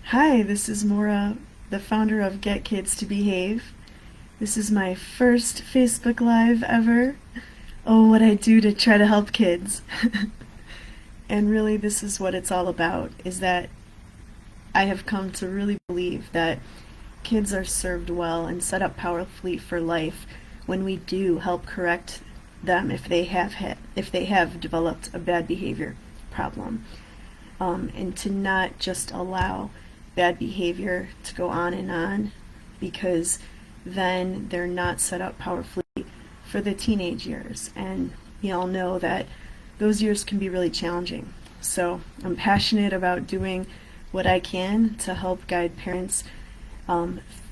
Hi, this is Maura, the founder of Get Kids to Behave. This is my first Facebook Live ever. Oh, what I do to try to help kids. And really, this is what it's all about, is that I have come to really believe that kids are served well and set up powerfully for life when we do help correct them if they have developed a bad behavior problem, and to not just allow bad behavior to go on because then they're not set up powerfully for the teenage years. And we all know that those years can be really challenging. So I'm passionate about doing what I can to help guide parents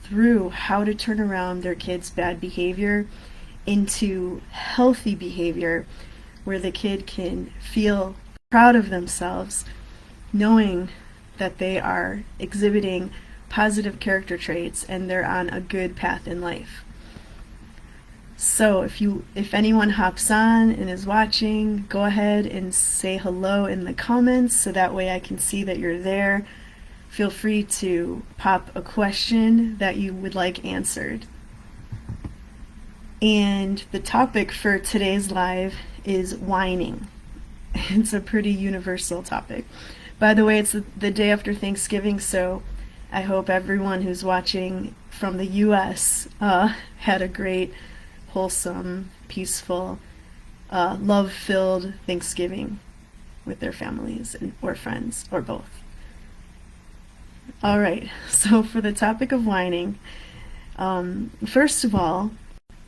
through how to turn around their kids' bad behavior into healthy behavior where the kid can feel proud of themselves, knowing that they are exhibiting positive character traits and they're on a good path in life. So if anyone hops on and is watching, go ahead and say hello in the comments so that way I can see that you're there. Feel free to pop a question that you would like answered. And the topic for today's live is whining. It's a pretty universal topic. By the way, it's the day after Thanksgiving, so I hope everyone who's watching from the U.S. Had a great, wholesome, peaceful, love-filled Thanksgiving with their families or friends, or both. All right, so for the topic of whining, first of all,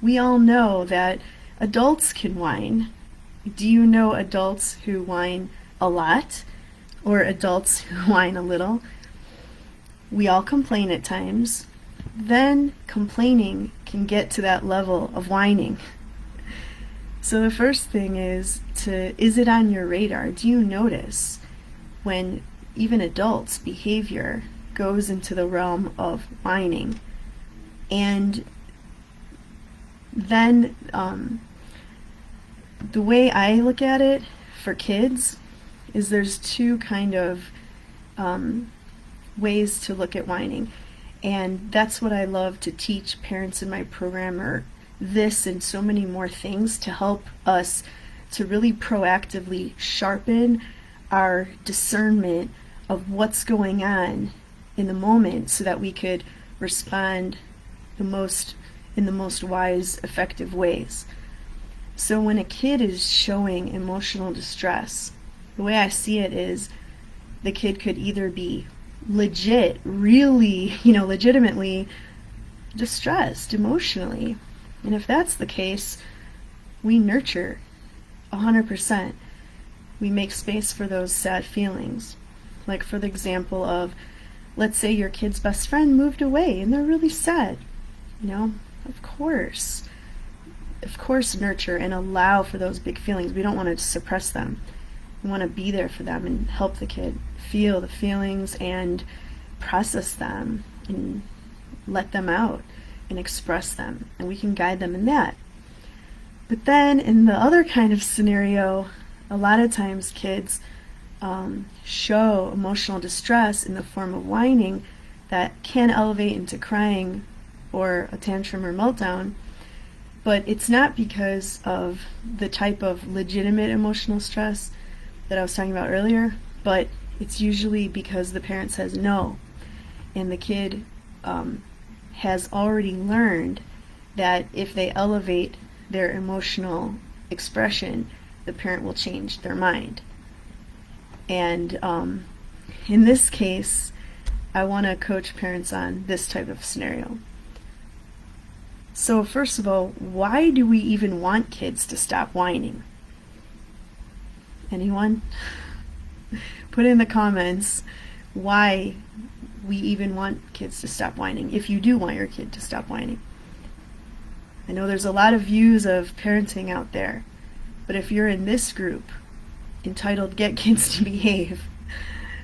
we all know that adults can whine. Do you know adults who whine a lot, or adults who whine a little? We all complain at times. Then complaining can get to that level of whining. So the first thing is it on your radar? Do you notice when even adults' behavior goes into the realm of whining? And then the way I look at it for kids is there's two kind of ways to look at whining. And that's what I love to teach parents in my program, or this and so many more things to help us to really proactively sharpen our discernment of what's going on in the moment so that we could respond in the most wise, effective ways. So when a kid is showing emotional distress, the way I see it is the kid could either be legitimately distressed emotionally. And if that's the case, we nurture 100%. We make space for those sad feelings. Like for the example of, let's say your kid's best friend moved away and they're really sad. Of course nurture and allow for those big feelings. We don't want to suppress them. We want to be there for them and help the kid feel the feelings and process them and let them out and express them. And we can guide them in that. But then in the other kind of scenario, a lot of times kids show emotional distress in the form of whining that can elevate into crying or a tantrum or meltdown. But it's not because of the type of legitimate emotional stress that I was talking about earlier, but it's usually because the parent says no, and the kid has already learned that if they elevate their emotional expression, the parent will change their mind. And in this case, I want to coach parents on this type of scenario. So first of all, why do we even want kids to stop whining? Anyone? Put in the comments why we even want kids to stop whining, if you do want your kid to stop whining. I know there's a lot of views of parenting out there, but if you're in this group entitled Get Kids to Behave,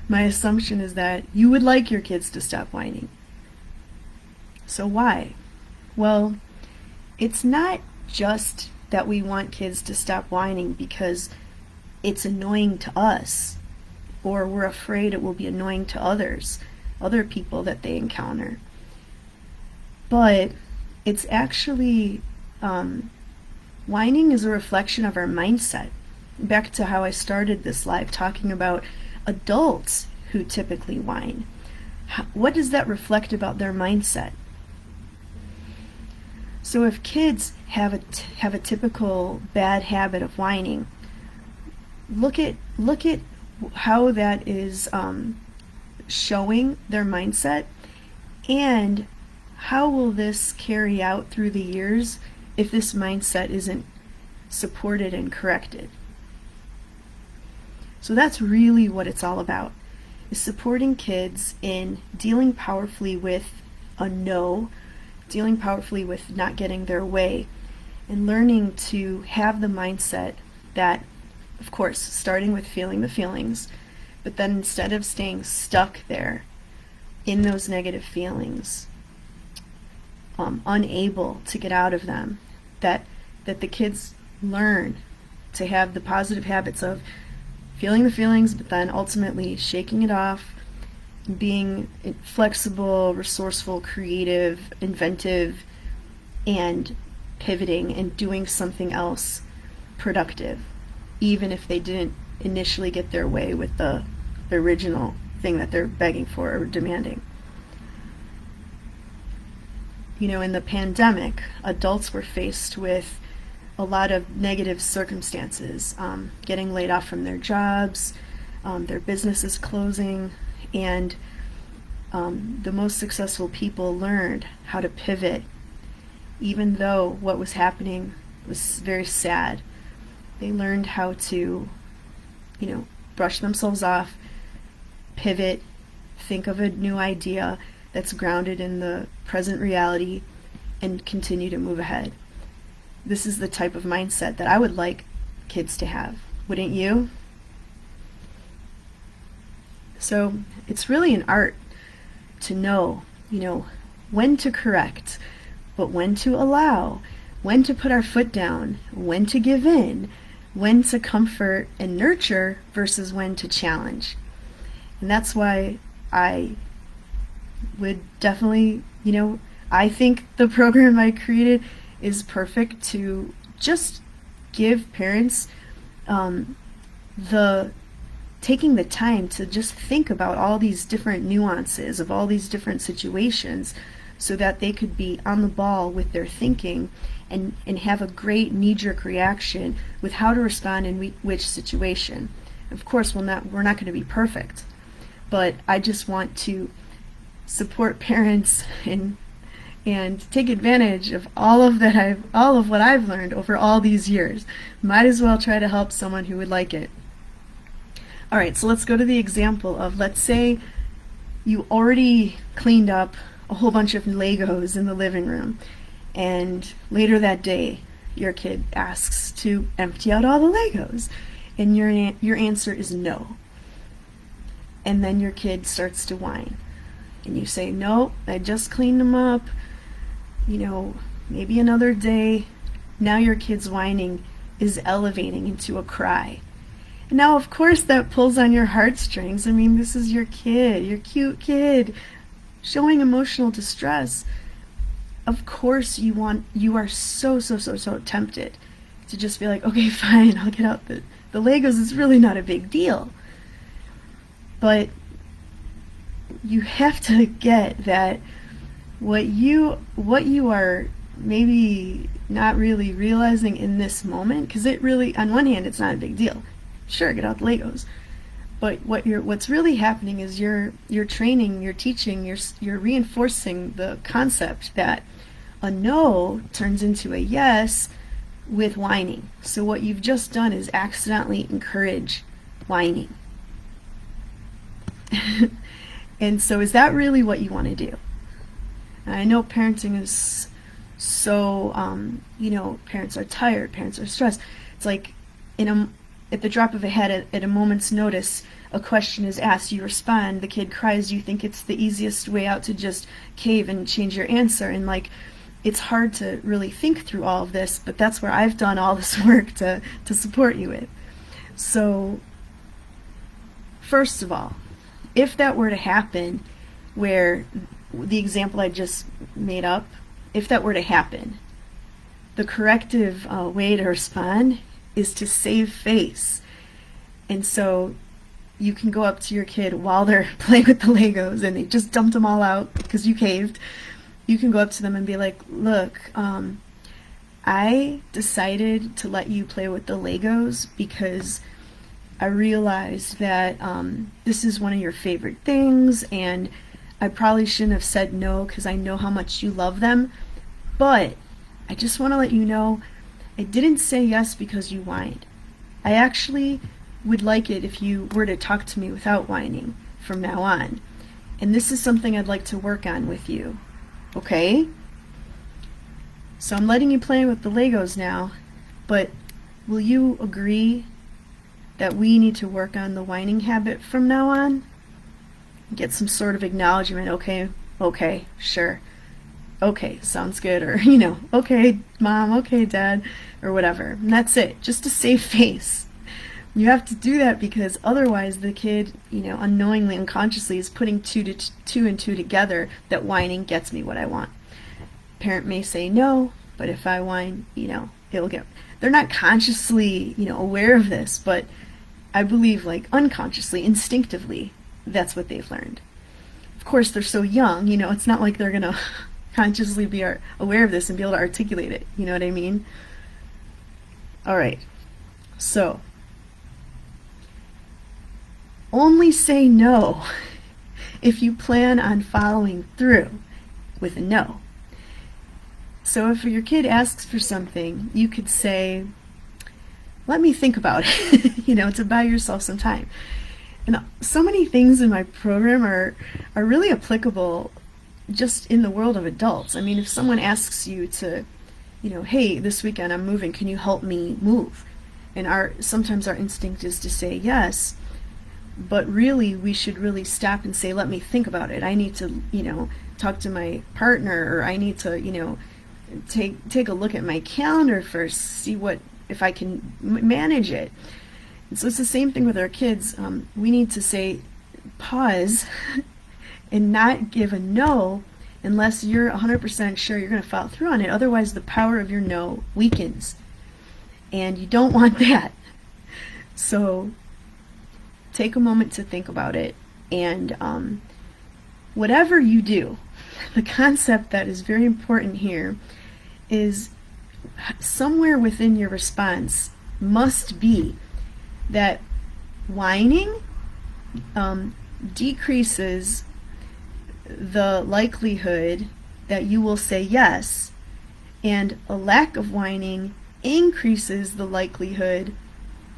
my assumption is that you would like your kids to stop whining. So why? Well, it's not just that we want kids to stop whining because it's annoying to us or we're afraid it will be annoying to others. other people that they encounter. But it's actually, whining is a reflection of our mindset. Back to how I started this live talking about adults who typically whine. What does that reflect about their mindset? So if kids have a typical bad habit of whining, look at how that is showing their mindset, and how will this carry out through the years if this mindset isn't supported and corrected. So that's really what it's all about, is supporting kids in dealing powerfully with a no, dealing powerfully with not getting their way, and learning to have the mindset that, of course, starting with feeling the feelings, but then instead of staying stuck there in those negative feelings, unable to get out of them, that the kids learn to have the positive habits of feeling the feelings, but then ultimately shaking it off, being flexible, resourceful, creative, inventive, and pivoting and doing something else productive, even if they didn't initially get their way with the original thing that they're begging for or demanding. You know, in the pandemic, adults were faced with a lot of negative circumstances, getting laid off from their jobs, their businesses closing, and the most successful people learned how to pivot, even though what was happening was very sad. They learned how to, brush themselves off, pivot, think of a new idea that's grounded in the present reality, and continue to move ahead. This is the type of mindset that I would like kids to have, wouldn't you? So it's really an art to know, when to correct, but when to allow, when to put our foot down, when to give in, when to comfort and nurture versus when to challenge. And that's why I would definitely, I think the program I created is perfect to just give parents taking the time to just think about all these different nuances of all these different situations, so that they could be on the ball with their thinking and have a great knee-jerk reaction with how to respond in which situation. Of course, we're not going to be perfect, but I just want to support parents and take advantage of all of what I've learned over all these years. Might as well try to help someone who would like it. All right, so let's go to the example of, let's say you already cleaned up a whole bunch of Legos in the living room, and later that day your kid asks to empty out all the Legos, and your answer is no. And then your kid starts to whine, and you say, no, I just cleaned them up, maybe another day. Now your kid's whining is elevating into a cry. Now, of course, that pulls on your heartstrings. I mean, this is your kid, your cute kid, showing emotional distress. Of course, you are so tempted to just be like, okay, fine, I'll get out the Legos. It's really not a big deal. But you have to get that what you are maybe not really realizing in this moment, because it really, on one hand, it's not a big deal. Sure, get out the Legos. But what's really happening is you're training, you're teaching, you're reinforcing the concept that a no turns into a yes with whining. So what you've just done is accidentally encourage whining. And so is that really what you want to do? And I know parenting is so, parents are tired, parents are stressed. It's like at the drop of a hat, at a moment's notice, a question is asked, you respond, the kid cries, you think it's the easiest way out to just cave and change your answer, and it's hard to really think through all of this, but that's where I've done all this work to support you with. So, first of all, if that were to happen, where the example I just made up, if that were to happen, the corrective way to respond is to save face. And so you can go up to your kid while they're playing with the Legos and they just dumped them all out because you caved. You can go up to them and be like, look, I decided to let you play with the Legos because I realized that this is one of your favorite things, and I probably shouldn't have said no because I know how much you love them, but I just want to let you know I didn't say yes because you whined. I actually would like it if you were to talk to me without whining from now on, and this is something I'd like to work on with you, okay? So I'm letting you play with the Legos now, but will you agree that we need to work on the whining habit from now on? Get some sort of acknowledgement. Okay, sure. Okay, sounds good. Or, okay, mom, okay, dad, or whatever. And that's it. Just to save face. You have to do that because otherwise the kid, unknowingly, unconsciously is putting two and two together that whining gets me what I want. Parent may say no, but if I whine, it'll get... They're not consciously, aware of this, but I believe, unconsciously, instinctively, that's what they've learned. Of course, they're so young, it's not like they're going to consciously be aware of this and be able to articulate it. You know what I mean? All right. So, only say no if you plan on following through with a no. So if your kid asks for something, you could say, let me think about it, to buy yourself some time. And so many things in my program are really applicable just in the world of adults. I mean, if someone asks you to, hey, this weekend I'm moving, can you help me move? And sometimes our instinct is to say yes, but really we should really stop and say, let me think about it. I need to, talk to my partner, or I need to, take a look at my calendar first, see if I can manage it. And so it's the same thing with our kids. We need to say pause and not give a no unless you're 100% sure you're going to follow through on it. Otherwise, the power of your no weakens, and you don't want that. So take a moment to think about it, and whatever you do, the concept that is very important here is somewhere within your response must be that whining decreases the likelihood that you will say yes, and a lack of whining increases the likelihood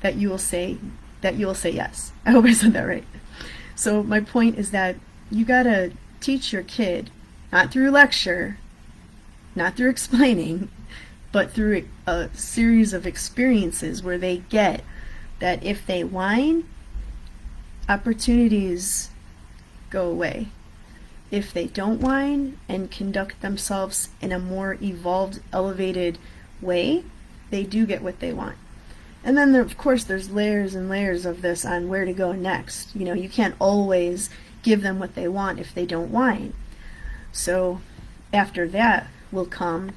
that you will say yes. I hope I said that right. So my point is that you gotta teach your kid, not through lecture, not through explaining, but through a series of experiences where they get that if they whine, opportunities go away. If they don't whine and conduct themselves in a more evolved, elevated way, they do get what they want. And then, of course, there's layers and layers of this on where to go next. You can't always give them what they want if they don't whine. So after that will come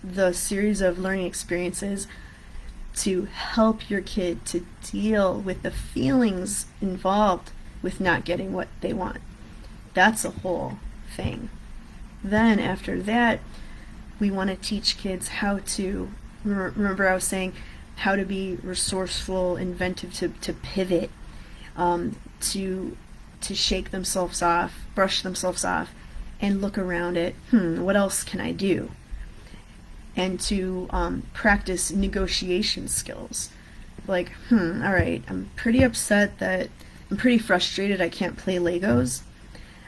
the series of learning experiences to help your kid to deal with the feelings involved with not getting what they want. That's a whole thing. Then after that, we want to teach kids how to, remember I was saying, how to be resourceful, inventive, to pivot, to shake themselves off, brush themselves off, and look around at, what else can I do? And to practice negotiation skills. Like, all right, I'm pretty upset that I'm pretty frustrated I can't play Legos.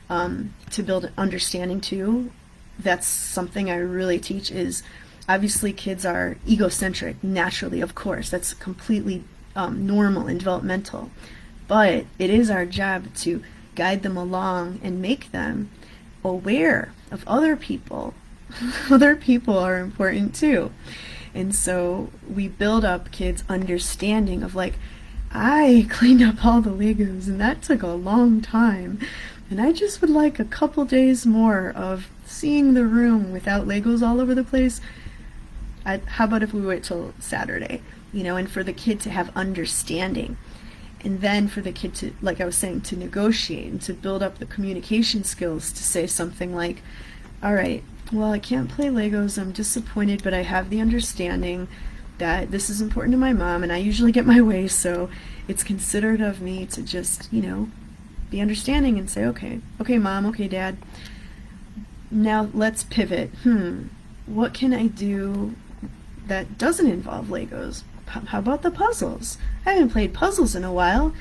To build understanding too, that's something I really teach is, obviously kids are egocentric, naturally, of course. That's completely normal and developmental. But it is our job to guide them along and make them aware of other people. Other people are important too. And so we build up kids' understanding of I cleaned up all the Legos and that took a long time. and I just would like a couple days more of seeing the room without Legos all over the place. How about if we wait till Saturday, and for the kid to have understanding, and then for the kid to, like I was saying, to negotiate and to build up the communication skills to say something like, all right, well, I can't play Legos, I'm disappointed, but I have the understanding that this is important to my mom, and I usually get my way, so it's considerate of me to just, be understanding and say, okay, mom, okay, dad, now let's pivot. What can I do that doesn't involve Legos? How about the puzzles? I haven't played puzzles in a while.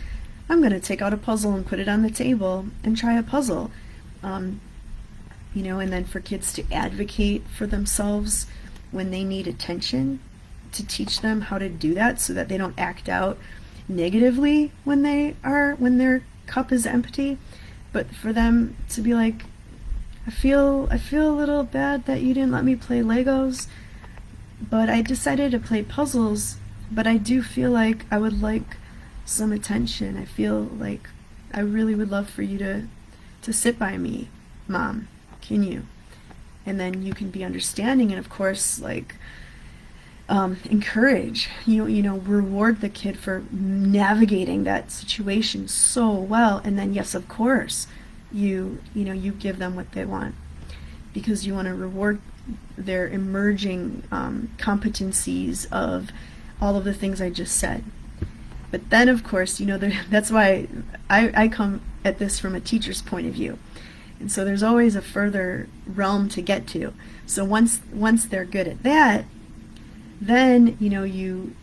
I'm going to take out a puzzle and put it on the table and try a puzzle. And then for kids to advocate for themselves when they need attention, to teach them how to do that so that they don't act out negatively when their cup is empty, but for them to be like, I feel a little bad that you didn't let me play Legos, but I decided to play puzzles, but I do feel like I would like some attention. I feel like I really would love for you to sit by me, Mom. Can you? And then you can be understanding and, of course, like, encourage, reward the kid for navigating that situation so well. And then, yes, of course, you give them what they want, because you want to reward their emerging competencies of all of the things I just said. But then, of course, that's why I come at this from a teacher's point of view. And so there's always a further realm to get to. So once they're good at that, then, you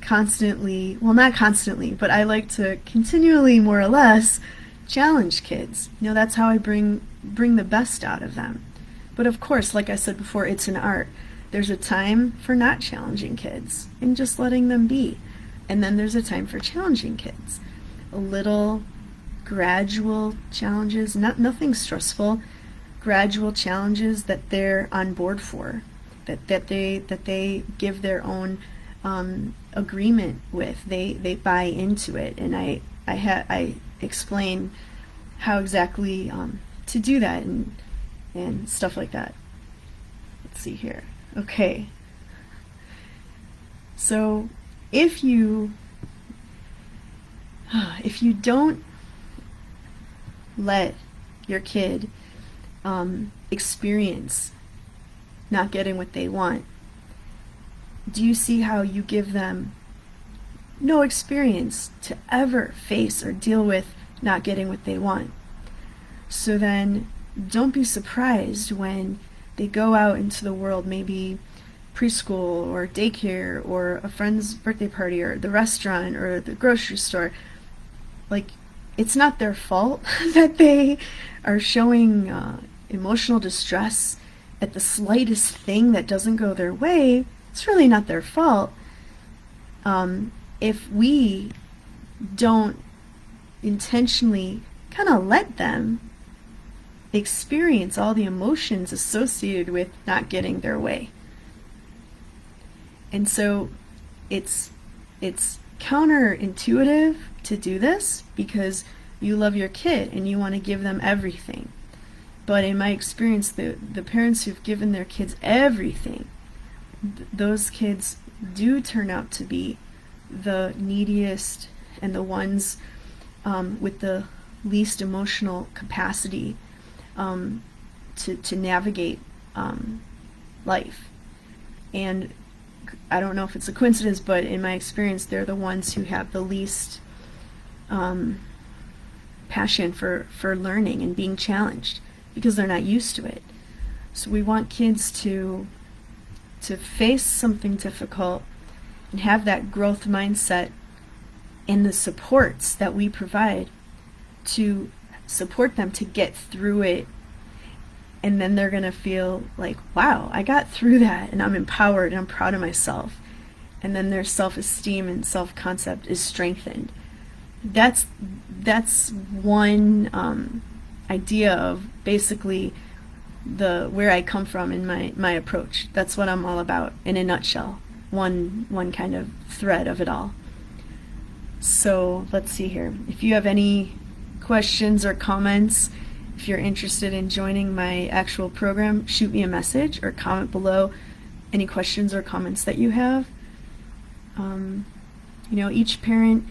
constantly, well, not constantly, but I like to continually, more or less, challenge kids. That's how I bring the best out of them. But of course, like I said before, it's an art. There's a time for not challenging kids and just letting them be. And then there's a time for challenging kids. A little gradual challenges, nothing stressful, gradual challenges that they're on board for, that they give their own agreement with. They buy into it, and I explain how exactly to do that and stuff like that. Let's see here. Okay. So if you don't let your kid experience not getting what they want, do you see how you give them no experience to ever face or deal with not getting what they want? So then don't be surprised when they go out into the world, maybe preschool or daycare or a friend's birthday party or the restaurant or the grocery store. Like, it's not their fault that they are showing emotional distress at the slightest thing that doesn't go their way. It's really not their fault. If we don't intentionally kind of let them experience all the emotions associated with not getting their way. And so it's counterintuitive to do this because you love your kid and you want to give them everything. But in my experience, the parents who've given their kids everything, those kids do turn out to be the neediest and the ones with the least emotional capacity to navigate life. And I don't know if it's a coincidence, but in my experience, they're the ones who have the least passion for learning and being challenged because they're not used to it. So we want kids to face something difficult and have that growth mindset and the supports that we provide to support them to get through it. And then they're going to feel like, wow, I got through that and I'm empowered and I'm proud of myself. And then their self-esteem and self-concept is strengthened. That's one idea of basically where I come from in my approach. That's what I'm all about in a nutshell. One kind of thread of it all. So let's see here. If you have any questions or comments, If you're interested in joining my actual program, shoot me a message or comment below any questions or comments that you have. Each parent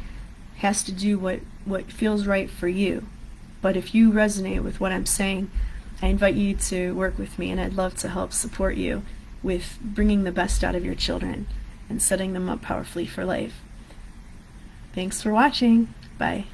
has to do what feels right for you. But if you resonate with what I'm saying, I invite you to work with me, and I'd love to help support you with bringing the best out of your children and setting them up powerfully for life. Thanks for watching. Bye.